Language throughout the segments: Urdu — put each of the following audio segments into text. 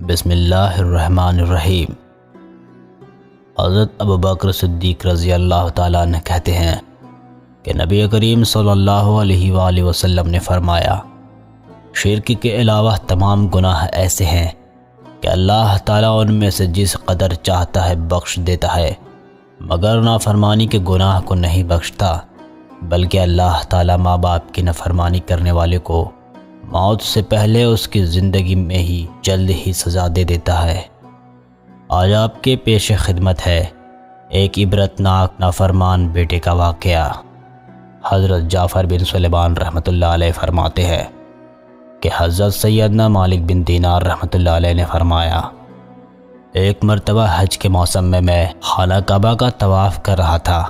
بسم اللہ الرحمن الرحیم۔ حضرت ابوبکر صدیق رضی اللہ تعالیٰ عنہ کہتے ہیں کہ نبی کریم صلی اللہ علیہ وآلہ وسلم نے فرمایا، شرک کے علاوہ تمام گناہ ایسے ہیں کہ اللہ تعالیٰ ان میں سے جس قدر چاہتا ہے بخش دیتا ہے، مگر نافرمانی کے گناہ کو نہیں بخشتا، بلکہ اللہ تعالیٰ ماں باپ کی نافرمانی کرنے والے کو موت سے پہلے اس کی زندگی میں ہی جلد ہی سزا دے دیتا ہے۔ آج آپ کے پیش خدمت ہے ایک عبرتناک نافرمان بیٹے کا واقعہ۔ حضرت جعفر بن سلیمان رحمۃ اللہ علیہ فرماتے ہیں کہ حضرت سیدنا مالک بن دینار رحمۃ اللہ علیہ نے فرمایا، ایک مرتبہ حج کے موسم میں خانہ کعبہ کا طواف کر رہا تھا۔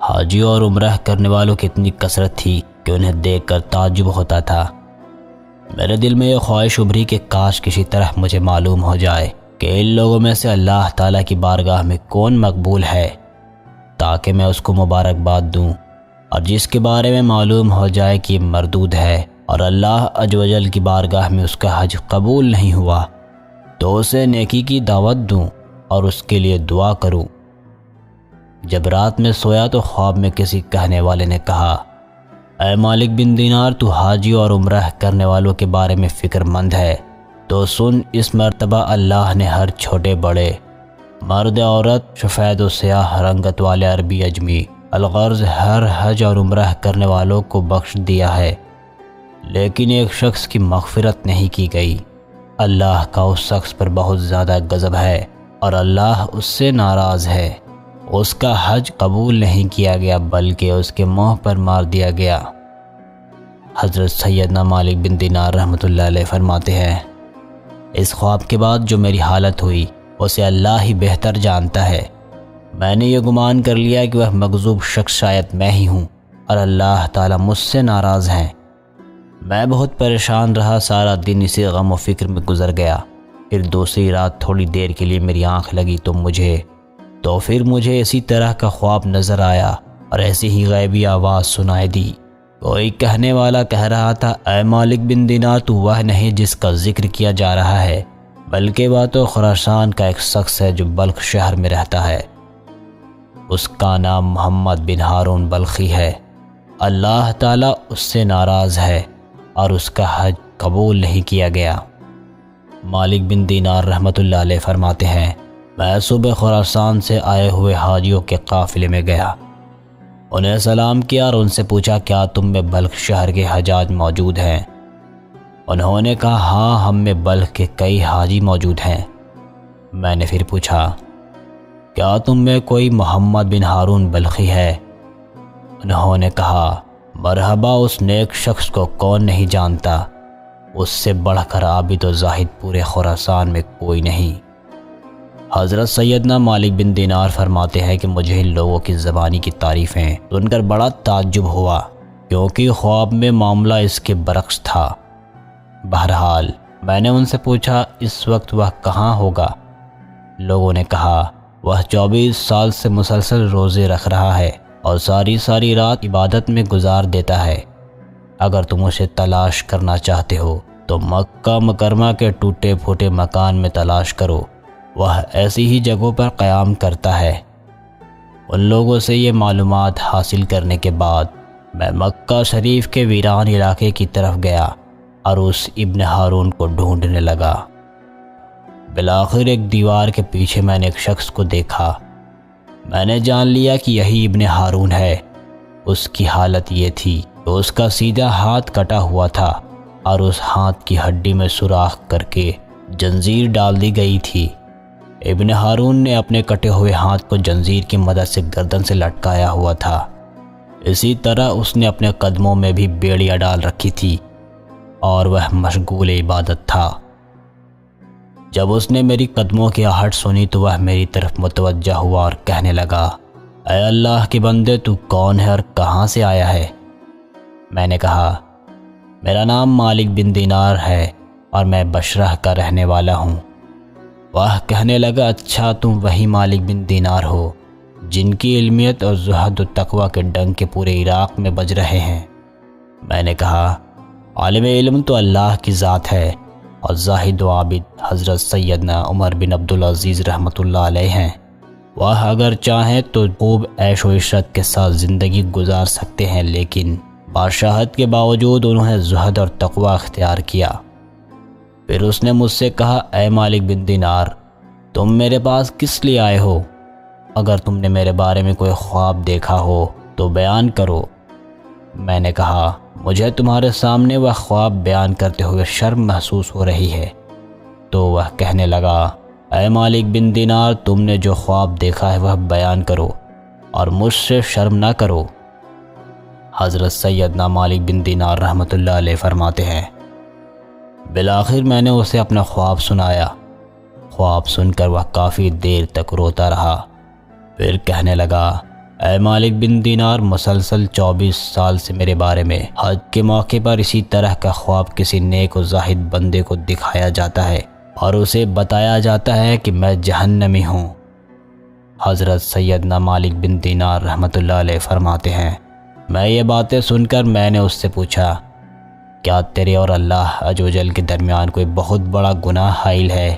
حاجی اور عمرہ کرنے والوں کی اتنی کثرت تھی کہ انہیں دیکھ کر تعجب ہوتا تھا۔ میرے دل میں یہ خواہش ابھری کہ کاش کسی طرح مجھے معلوم ہو جائے کہ ان لوگوں میں سے اللہ تعالیٰ کی بارگاہ میں کون مقبول ہے، تاکہ میں اس کو مبارکباد دوں، اور جس کے بارے میں معلوم ہو جائے کہ یہ مردود ہے اور اللہ عز و جل کی بارگاہ میں اس کا حج قبول نہیں ہوا، تو اسے نیکی کی دعوت دوں اور اس کے لیے دعا کروں۔ جب رات میں سویا تو خواب میں کسی کہنے والے نے کہا، اے مالک بن دینار، تو حاجی اور عمرہ کرنے والوں کے بارے میں فکر مند ہے، تو سن، اس مرتبہ اللہ نے ہر چھوٹے بڑے، مرد عورت، سفید و سیاہ رنگت والے عربی اجمی، الغرض ہر حج اور عمرہ کرنے والوں کو بخش دیا ہے، لیکن ایک شخص کی مغفرت نہیں کی گئی۔ اللہ کا اس شخص پر بہت زیادہ غضب ہے اور اللہ اس سے ناراض ہے۔ اس کا حج قبول نہیں کیا گیا بلکہ اس کے منہ پر مار دیا گیا۔ حضرت سیدنا مالک بن دینار رحمۃ اللہ علیہ فرماتے ہیں، اس خواب کے بعد جو میری حالت ہوئی اسے اللہ ہی بہتر جانتا ہے۔ میں نے یہ گمان کر لیا کہ وہ مغضوب شخص شاید میں ہی ہوں اور اللہ تعالیٰ مجھ سے ناراض ہیں۔ میں بہت پریشان رہا، سارا دن اسی غم و فکر میں گزر گیا۔ پھر دوسری رات تھوڑی دیر کے لیے میری آنکھ لگی تو پھر مجھے اسی طرح کا خواب نظر آیا اور ایسی ہی غیبی آواز سنائی دی۔ کوئی کہنے والا کہہ رہا تھا، اے مالک بن دینار، تو وہ نہیں جس کا ذکر کیا جا رہا ہے، بلکہ وہ تو خراسان کا ایک شخص ہے جو بلخ شہر میں رہتا ہے۔ اس کا نام محمد بن ہارون بلخی ہے۔ اللہ تعالیٰ اس سے ناراض ہے اور اس کا حج قبول نہیں کیا گیا۔ مالک بن دینار رحمۃ اللہ علیہ فرماتے ہیں، میں صبح خراسان سے آئے ہوئے حاجیوں کے قافلے میں گیا، انہیں سلام کیا اور ان سے پوچھا، کیا تم میں بلخ شہر کے حجاج موجود ہیں؟ انہوں نے کہا، ہاں، ہم میں بلخ کے کئی حاجی موجود ہیں۔ میں نے پھر پوچھا، کیا تم میں کوئی محمد بن ہارون بلخی ہے؟ انہوں نے کہا، مرحبا، اس نیک شخص کو کون نہیں جانتا، اس سے بڑھ کر عابد و زاہد پورے خراسان میں کوئی نہیں۔ حضرت سیدنا مالک بن دینار فرماتے ہیں کہ مجھے ان لوگوں کی زبانی کی تعریفیں سن کر بڑا تعجب ہوا، کیونکہ خواب میں معاملہ اس کے برعکس تھا۔ بہرحال میں نے ان سے پوچھا، اس وقت وہ کہاں ہوگا؟ لوگوں نے کہا، وہ 24 سال سے مسلسل روزے رکھ رہا ہے اور ساری رات عبادت میں گزار دیتا ہے۔ اگر تم اسے تلاش کرنا چاہتے ہو تو مکہ مکرمہ کے ٹوٹے پھوٹے مکان میں تلاش کرو، وہ ایسی ہی جگہوں پر قیام کرتا ہے۔ ان لوگوں سے یہ معلومات حاصل کرنے کے بعد میں مکہ شریف کے ویران علاقے کی طرف گیا اور اس ابن ہارون کو ڈھونڈنے لگا۔ بالآخر ایک دیوار کے پیچھے میں نے ایک شخص کو دیکھا۔ میں نے جان لیا کہ یہی ابن ہارون ہے۔ اس کی حالت یہ تھی کہ اس کا سیدھا ہاتھ کٹا ہوا تھا اور اس ہاتھ کی ہڈی میں سوراخ کر کے جنزیر ڈال دی گئی تھی۔ ابن ہارون نے اپنے کٹے ہوئے ہاتھ کو جنزیر کی مدد سے گردن سے لٹکایا ہوا تھا۔ اسی طرح اس نے اپنے قدموں میں بھی بیڑیاں ڈال رکھی تھی اور وہ مشغول عبادت تھا۔ جب اس نے میری قدموں کی آہٹ سنی تو وہ میری طرف متوجہ ہوا اور کہنے لگا، اے اللہ کے بندے، تو کون ہے اور کہاں سے آیا ہے؟ میں نے کہا، میرا نام مالک بن دینار ہے اور میں بشرہ کا رہنے والا ہوں۔ وہ کہنے لگا، اچھا، تم وہی مالک بن دینار ہو جن کی علمیت اور زہد و تقوی کے ڈنگ کے پورے عراق میں بج رہے ہیں؟ میں نے کہا، عالم علم تو اللہ کی ذات ہے اور زاہد و عابد حضرت سیدنا عمر بن عبدالعزیز رحمۃ اللہ علیہ ہیں۔ وہ اگر چاہیں تو خوب عیش و عشرت کے ساتھ زندگی گزار سکتے ہیں، لیکن بادشاہت کے باوجود انہوں نے زہد اور تقوی اختیار کیا۔ پھر اس نے مجھ سے کہا، اے مالک بن دینار، تم میرے پاس کس لیے آئے ہو؟ اگر تم نے میرے بارے میں کوئی خواب دیکھا ہو تو بیان کرو۔ میں نے کہا، مجھے تمہارے سامنے وہ خواب بیان کرتے ہوئے شرم محسوس ہو رہی ہے۔ تو وہ کہنے لگا، اے مالک بن دینار، تم نے جو خواب دیکھا ہے وہ بیان کرو اور مجھ سے شرم نہ کرو۔ حضرت سیدنا مالک بن دینار رحمۃ اللہ علیہ فرماتے ہیں، بالآخر میں نے اسے اپنا خواب سنایا۔ خواب سن کر وہ کافی دیر تک روتا رہا، پھر کہنے لگا، اے مالک بن دینار، مسلسل 24 سال سے میرے بارے میں حج کے موقع پر اسی طرح کا خواب کسی نیک و زاہد بندے کو دکھایا جاتا ہے اور اسے بتایا جاتا ہے کہ میں جہنمی ہوں۔ حضرت سیدنا مالک بن دینار رحمۃ اللہ علیہ فرماتے ہیں، میں یہ باتیں سن کر میں نے اس سے پوچھا، کیا تیرے اور اللہ عز و جل کے درمیان کوئی بہت بڑا گناہ حائل ہے؟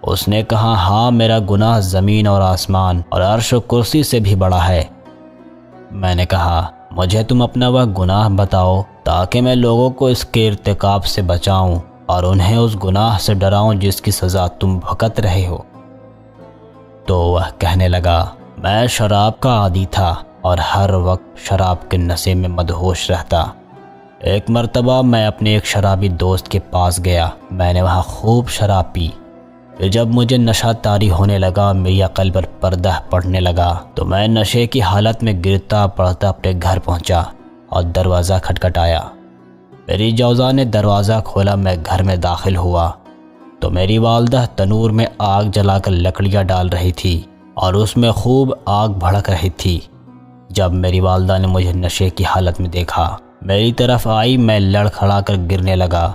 اس نے کہا، ہاں، میرا گناہ زمین اور آسمان اور عرش و کرسی سے بھی بڑا ہے۔ میں نے کہا، مجھے تم اپنا وہ گناہ بتاؤ تاکہ میں لوگوں کو اس کے ارتکاب سے بچاؤں اور انہیں اس گناہ سے ڈراؤں جس کی سزا تم بھگت رہے ہو۔ تو وہ کہنے لگا، میں شراب کا عادی تھا اور ہر وقت شراب کے نشے میں مدہوش رہتا۔ ایک مرتبہ میں اپنے ایک شرابی دوست کے پاس گیا، میں نے وہاں خوب شراب پی۔ پھر جب مجھے نشہ طاری ہونے لگا، میری عقل پر پردہ پڑنے لگا، تو میں نشے کی حالت میں گرتا پڑتا اپنے گھر پہنچا اور دروازہ کھٹکھٹایا۔ میری جوزا نے دروازہ کھولا، میں گھر میں داخل ہوا تو میری والدہ تنور میں آگ جلا کر لکڑیاں ڈال رہی تھی اور اس میں خوب آگ بھڑک رہی تھی۔ جب میری والدہ نے مجھے نشے کی حالت میں دیکھا، میری طرف آئی، میں لڑکھڑا کر گرنے لگا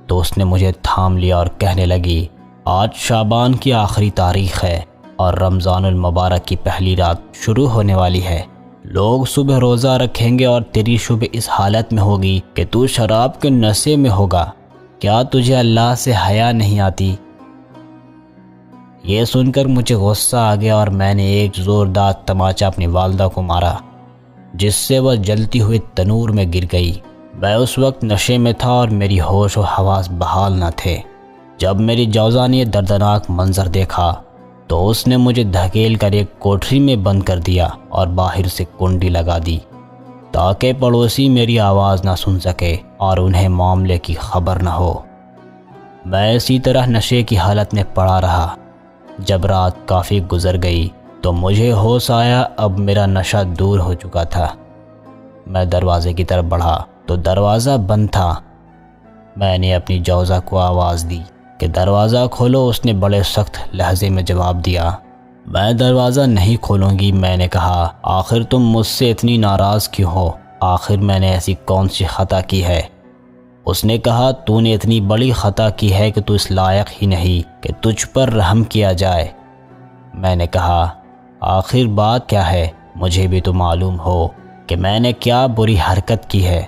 تو اس نے مجھے تھام لیا اور کہنے لگی، آج شعبان کی آخری تاریخ ہے اور رمضان المبارک کی پہلی رات شروع ہونے والی ہے۔ لوگ صبح روزہ رکھیں گے اور تیری شب اس حالت میں ہوگی کہ تو شراب کے نشے میں ہوگا۔ کیا تجھے اللہ سے حیا نہیں آتی؟ یہ سن کر مجھے غصہ آ گیا اور میں نے ایک زوردار تماچا اپنی والدہ کو مارا، جس سے وہ جلتی ہوئی تنور میں گر گئی۔ میں اس وقت نشے میں تھا اور میری ہوش و حواس بحال نہ تھے۔ جب میری جوزا نے یہ دردناک منظر دیکھا تو اس نے مجھے دھکیل کر ایک کوٹری میں بند کر دیا اور باہر سے کنڈی لگا دی تاکہ پڑوسی میری آواز نہ سن سکے اور انہیں معاملے کی خبر نہ ہو۔ میں اسی طرح نشے کی حالت میں پڑا رہا۔ جب رات کافی گزر گئی تو مجھے ہوش آیا، اب میرا نشہ دور ہو چکا تھا۔ میں دروازے کی طرف بڑھا تو دروازہ بند تھا۔ میں نے اپنی جوزا کو آواز دی کہ دروازہ کھولو۔ اس نے بڑے سخت لہجے میں جواب دیا، میں دروازہ نہیں کھولوں گی۔ میں نے کہا، آخر تم مجھ سے اتنی ناراض کیوں ہو؟ آخر میں نے ایسی کون سی خطا کی ہے؟ اس نے کہا، تو نے اتنی بڑی خطا کی ہے کہ تو اس لائق ہی نہیں کہ تجھ پر رحم کیا جائے۔ میں نے کہا، آخر بات کیا ہے؟ مجھے بھی تو معلوم ہو کہ میں نے کیا بری حرکت کی ہے۔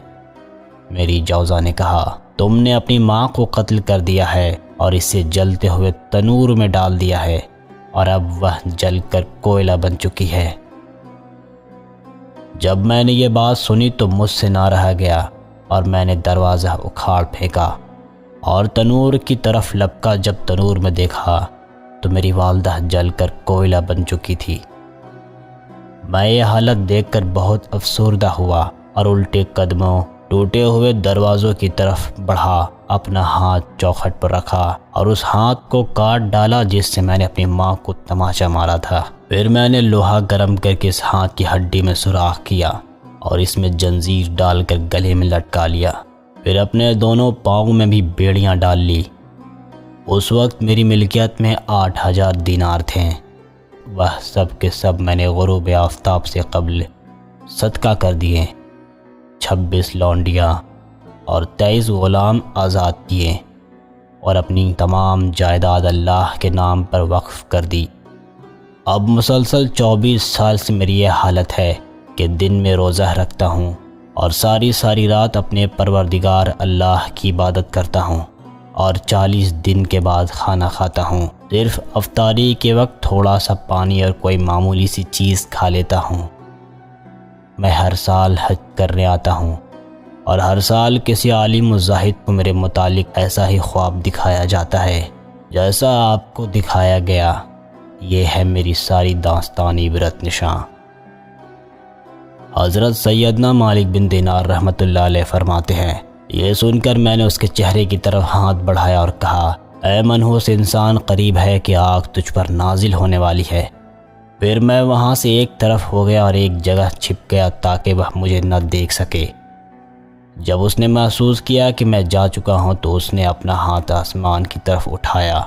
میری جوزا نے کہا، تم نے اپنی ماں کو قتل کر دیا ہے اور اسے جلتے ہوئے تنور میں ڈال دیا ہے اور اب وہ جل کر کوئلہ بن چکی ہے۔ جب میں نے یہ بات سنی تو مجھ سے نہ رہا گیا اور میں نے دروازہ اکھاڑ پھینکا اور تنور کی طرف لپکا۔ جب تنور میں دیکھا تو میری والدہ جل کر کوئلہ بن چکی تھی۔ میں یہ حالت دیکھ کر بہت افسردہ ہوا اور الٹے قدموں ٹوٹے ہوئے دروازوں کی طرف بڑھا، اپنا ہاتھ چوکھٹ پر رکھا اور اس ہاتھ کو کاٹ ڈالا جس سے میں نے اپنی ماں کو تماچا مارا تھا۔ پھر میں نے لوہا گرم کر کے اس ہاتھ کی ہڈی میں سوراخ کیا اور اس میں جنزیر ڈال کر گلے میں لٹکا لیا۔ پھر اپنے دونوں پاؤں میں بھی بیڑیاں ڈال لی۔ اس وقت میری ملکیت میں 8000 دینار تھے۔ وہ سب کے سب میں نے غروب آفتاب سے قبل صدقہ کر دیے۔ 26 لونڈیاں اور 23 غلام آزاد کیے اور اپنی تمام جائیداد اللہ کے نام پر وقف کر دی۔ اب مسلسل 24 سال سے میری یہ حالت ہے کہ دن میں روزہ رکھتا ہوں اور ساری رات اپنے پروردگار اللہ کی عبادت کرتا ہوں۔ اور 40 دن کے بعد کھانا کھاتا ہوں۔ صرف افطاری کے وقت تھوڑا سا پانی اور کوئی معمولی سی چیز کھا لیتا ہوں۔ میں ہر سال حج کرنے آتا ہوں اور ہر سال کسی عالم و زاہد کو میرے متعلق ایسا ہی خواب دکھایا جاتا ہے جیسا آپ کو دکھایا گیا۔ یہ ہے میری ساری داستان عبرت نشاں۔ حضرت سیدنا مالک بن دینار رحمۃ اللہ علیہ فرماتے ہیں، یہ سن کر میں نے اس کے چہرے کی طرف ہاتھ بڑھایا اور کہا، اے منحوس انسان، قریب ہے کہ آگ تجھ پر نازل ہونے والی ہے۔ پھر میں وہاں سے ایک طرف ہو گیا اور ایک جگہ چھپ گیا تاکہ وہ مجھے نہ دیکھ سکے۔ جب اس نے محسوس کیا کہ میں جا چکا ہوں تو اس نے اپنا ہاتھ آسمان کی طرف اٹھایا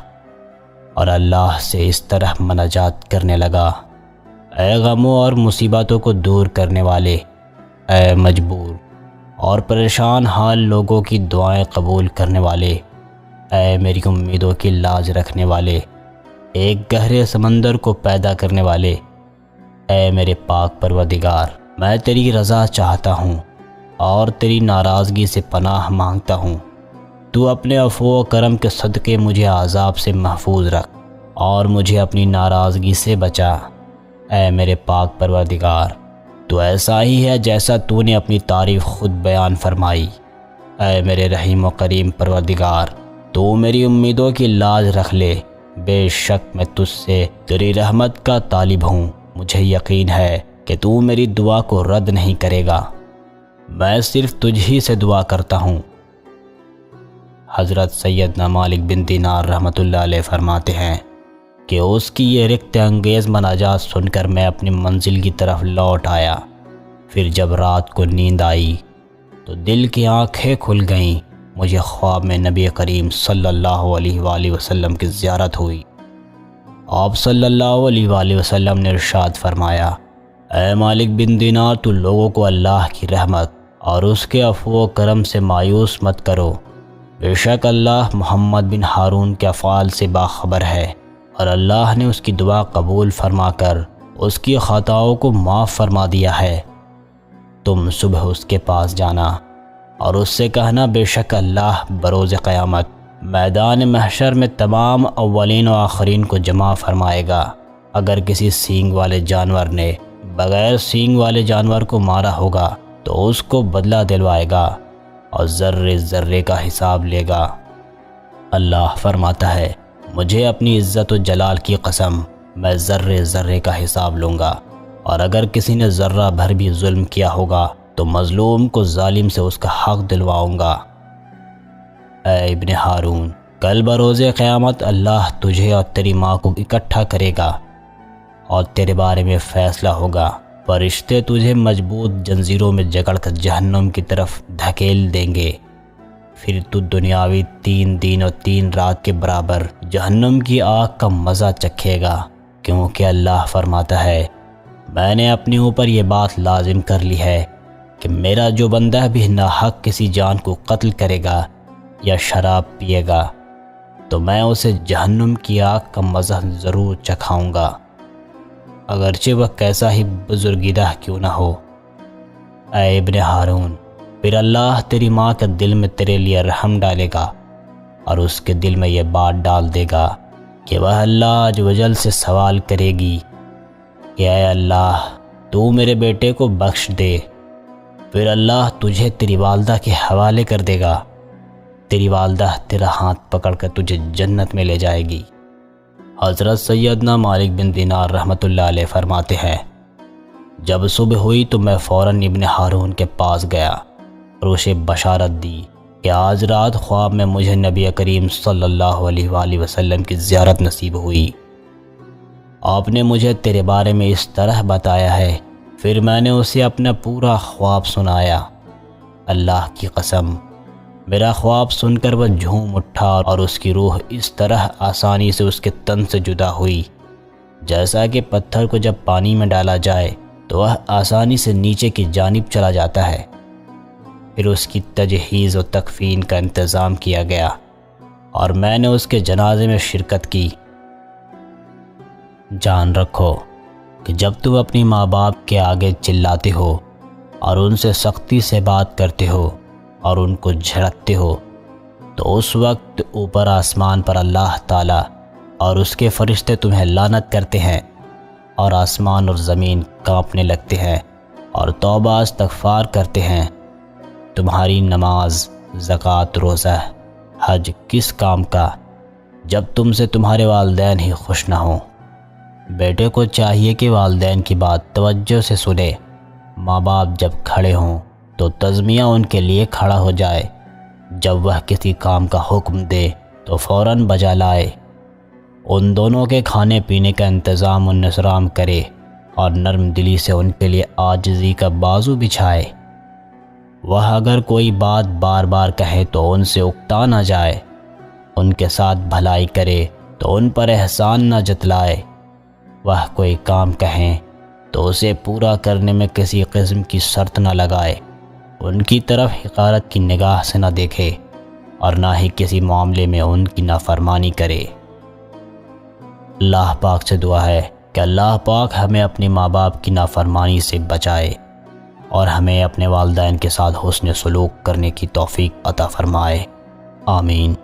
اور اللہ سے اس طرح مناجات کرنے لگا، اے غموں اور مصیبتوں کو دور کرنے والے، اے مجبور اور پریشان حال لوگوں کی دعائیں قبول کرنے والے، اے میری امیدوں کی لاج رکھنے والے، ایک گہرے سمندر کو پیدا کرنے والے، اے میرے پاک پروردگار، میں تیری رضا چاہتا ہوں اور تیری ناراضگی سے پناہ مانگتا ہوں۔ تو اپنے عفو و کرم کے صدقے مجھے عذاب سے محفوظ رکھ اور مجھے اپنی ناراضگی سے بچا۔ اے میرے پاک پروردگار، تو ایسا ہی ہے جیسا تو نے اپنی تعریف خود بیان فرمائی۔ اے میرے رحیم و کریم پروردگار، تو میری امیدوں کی لاج رکھ لے۔ بے شک میں تجھ سے تیری رحمت کا طالب ہوں، مجھے یقین ہے کہ تو میری دعا کو رد نہیں کرے گا، میں صرف تجھ ہی سے دعا کرتا ہوں۔ حضرت سیدنا مالک بن دینار رحمۃ اللہ علیہ فرماتے ہیں کہ اس کی یہ رکت انگیز مناجات سن کر میں اپنی منزل کی طرف لوٹ آیا۔ پھر جب رات کو نیند آئی تو دل کی آنکھیں کھل گئیں۔ مجھے خواب میں نبی کریم صلی اللہ علیہ وآلہ وسلم کی زیارت ہوئی۔ آپ صلی اللہ علیہ وآلہ وسلم نے ارشاد فرمایا، اے مالک بن دینار، تو لوگوں کو اللہ کی رحمت اور اس کے عفو و کرم سے مایوس مت کرو۔ بے شک اللہ محمد بن ہارون کے افعال سے باخبر ہے اور اللہ نے اس کی دعا قبول فرما کر اس کی خطاؤں کو معاف فرما دیا ہے۔ تم صبح اس کے پاس جانا اور اس سے کہنا، بے شک اللہ بروز قیامت میدان محشر میں تمام اولین و آخرین کو جمع فرمائے گا۔ اگر کسی سینگ والے جانور نے بغیر سینگ والے جانور کو مارا ہوگا تو اس کو بدلہ دلوائے گا اور ذرے ذرے کا حساب لے گا۔ اللہ فرماتا ہے، مجھے اپنی عزت و جلال کی قسم، میں ذرے ذرے کا حساب لوں گا، اور اگر کسی نے ذرہ بھر بھی ظلم کیا ہوگا تو مظلوم کو ظالم سے اس کا حق دلواؤں گا۔ اے ابن ہارون، کل بروز قیامت اللہ تجھے اور تیری ماں کو اکٹھا کرے گا اور تیرے بارے میں فیصلہ ہوگا۔ فرشتے تجھے مضبوط جنزیروں میں جکڑ کر جہنم کی طرف دھکیل دیں گے۔ پھر تو دنیاوی 3 دن اور 3 رات کے برابر جہنم کی آگ کا مزہ چکھے گا، کیونکہ اللہ فرماتا ہے، میں نے اپنے اوپر یہ بات لازم کر لی ہے کہ میرا جو بندہ بھی ناحق کسی جان کو قتل کرے گا یا شراب پیے گا تو میں اسے جہنم کی آگ کا مزہ ضرور چکھاؤں گا، اگرچہ وہ کیسا ہی بزرگیدہ کیوں نہ ہو۔ اے ابن ہارون، پھر اللہ تیری ماں کے دل میں تیرے لیے رحم ڈالے گا اور اس کے دل میں یہ بات ڈال دے گا کہ وہ اللہ عز و جل سے سوال کرے گی کہ اے اللہ، تو میرے بیٹے کو بخش دے۔ پھر اللہ تجھے تیری والدہ کے حوالے کر دے گا، تیری والدہ تیرا ہاتھ پکڑ کر تجھے جنت میں لے جائے گی۔ حضرت سیدنا مالک بن دینار رحمۃ اللہ علیہ فرماتے ہیں، جب صبح ہوئی تو میں فوراً ابن ہارون کے پاس گیا اور اسے بشارت دی کہ آج رات خواب میں مجھے نبی کریم صلی اللہ علیہ وآلہ وسلم کی زیارت نصیب ہوئی۔ آپ نے مجھے تیرے بارے میں اس طرح بتایا ہے۔ پھر میں نے اسے اپنا پورا خواب سنایا۔ اللہ کی قسم، میرا خواب سن کر وہ جھوم اٹھا اور اس کی روح اس طرح آسانی سے اس کے تن سے جدا ہوئی جیسا کہ پتھر کو جب پانی میں ڈالا جائے تو وہ آسانی سے نیچے کی جانب چلا جاتا ہے۔ پھر اس کی تجہیز و تکفین کا انتظام کیا گیا اور میں نے اس کے جنازے میں شرکت کی۔ جان رکھو کہ جب تم اپنی ماں باپ کے آگے چلاتے ہو اور ان سے سختی سے بات کرتے ہو اور ان کو جھڑکتے ہو تو اس وقت اوپر آسمان پر اللہ تعالیٰ اور اس کے فرشتے تمہیں لعنت کرتے ہیں، اور آسمان اور زمین کانپنے لگتے ہیں اور توبہ استغفار کرتے ہیں۔ تمہاری نماز، زکوٰۃ، روزہ، حج کس کام کا جب تم سے تمہارے والدین ہی خوش نہ ہوں؟ بیٹے کو چاہیے کہ والدین کی بات توجہ سے سنے۔ ماں باپ جب کھڑے ہوں تو تزمیہ ان کے لیے کھڑا ہو جائے۔ جب وہ کسی کام کا حکم دے تو فوراً بجا لائے۔ ان دونوں کے کھانے پینے کا انتظام و نظام کرے اور نرم دلی سے ان کے لیے عاجزی کا بازو بچھائے۔ وہ اگر کوئی بات بار بار کہے تو ان سے اکتا نہ جائے۔ ان کے ساتھ بھلائی کرے تو ان پر احسان نہ جتلائے۔ وہ کوئی کام کہیں تو اسے پورا کرنے میں کسی قسم کی شرط نہ لگائے۔ ان کی طرف حقارت کی نگاہ سے نہ دیکھے اور نہ ہی کسی معاملے میں ان کی نافرمانی کرے۔ اللہ پاک سے دعا ہے کہ اللہ پاک ہمیں اپنے ماں باپ کی نافرمانی سے بچائے اور ہمیں اپنے والدین کے ساتھ حسن سلوک کرنے کی توفیق عطا فرمائے۔ آمین۔